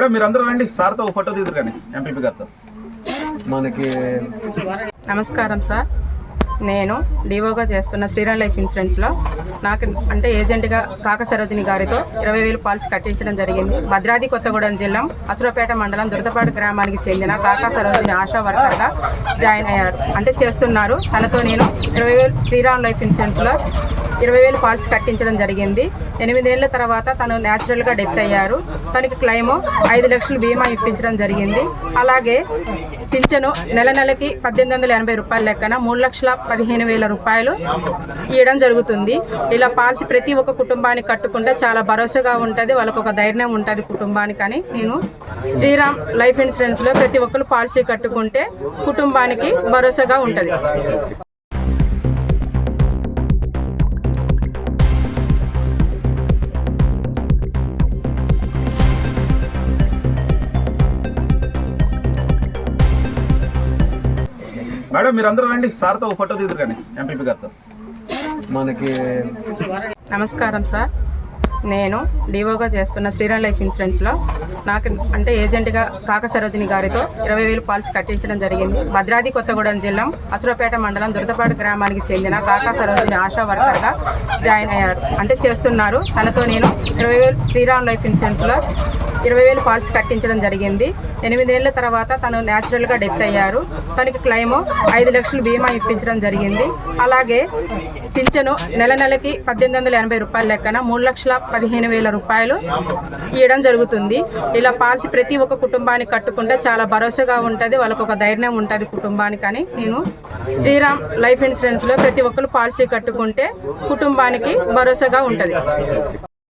Madam మీరందరూ రండి, సార్తో ఫోటో తీదురు కానీ ఎంపీపీ గారితో. మనకి నమస్కారం సార్. నేను డివోగా చేస్తున్న శ్రీరామ్ లైఫ్ ఇన్సూరెన్స్లో నాకు అంటే ఏజెంట్గా కాక సరోజిని గారితో 20,000 పాలసీ కట్టించడం జరిగింది. భద్రాద్రి కొత్తగూడెం జిల్లా అసురపేట మండలం దురదపాడు గ్రామానికి చెందిన కాక సరోజిని ఆశా వర్కర్గా జాయిన్ అయ్యారు, అంటే చేస్తున్నారు. తనతో నేను 20,000 శ్రీరామ్ లైఫ్ ఇన్సూరెన్స్లో 20,000 పాలసీ కట్టించడం జరిగింది. 8 ఏళ్ల తర్వాత తను న్యాచురల్గా డెత్ అయ్యారు. తనకి క్లెయిమ్ 5 లక్షలు బీమా ఇప్పించడం జరిగింది. అలాగే పింఛను నెలకి 1,880 రూపాయల లెక్కన 3,15,000 రూపాయలు ఇవ్వడం జరుగుతుంది. ఇలా పాలసీ ప్రతి ఒక్క కుటుంబానికి కట్టుకుంటే చాలా భరోసాగా ఉంటుంది, వాళ్ళకు ఒక ధైర్యం ఉంటుంది కుటుంబానికి అని నేను శ్రీరామ్ లైఫ్ ఇన్సూరెన్స్లో ప్రతి ఒక్కరు పాలసీ కట్టుకుంటే కుటుంబానికి భరోసాగా ఉంటుంది. మేడం మీరందరూ రండి, సార్తో ఫోటో తీదురు కానీ ఎంపీపీ గారితో. మనకి నమస్కారం సార్. నేను డివోగా చేస్తున్న శ్రీరామ్ లైఫ్ ఇన్సూరెన్స్లో నాకు అంటే ఏజెంట్గా కాక సరోజిని గారితో 20,000 పాలసీ కట్టించడం జరిగింది. భద్రాద్రి కొత్తగూడెం జిల్లా అసురపేట మండలం దురదపాడు గ్రామానికి చెందిన కాక సరోజిని ఆశా వర్కర్గా జాయిన్ అయ్యారు, అంటే చేస్తున్నారు. తనతో నేను 20,000 శ్రీరామ్ లైఫ్ ఇన్సూరెన్స్లో 20,000 పాలసీ కట్టించడం జరిగింది. 8 ఏళ్ల తర్వాత తను న్యాచురల్గా డెత్ అయ్యారు. తనకి క్లెయిమ్ 5 లక్షలు బీమా ఇప్పించడం జరిగింది. అలాగే పింఛను నెలకి 1,880 రూపాయల లెక్కన 3,15,000 రూపాయలు ఇవ్వడం జరుగుతుంది. ఇలా పాలసీ ప్రతి ఒక్క కుటుంబానికి కట్టుకుంటే చాలా భరోసాగా ఉంటుంది, వాళ్ళకు ఒక ధైర్యం ఉంటుంది కుటుంబానికి అని నేను శ్రీరామ్ లైఫ్ ఇన్సూరెన్స్లో ప్రతి ఒక్కరు పాలసీ కట్టుకుంటే కుటుంబానికి భరోసాగా ఉంటుంది.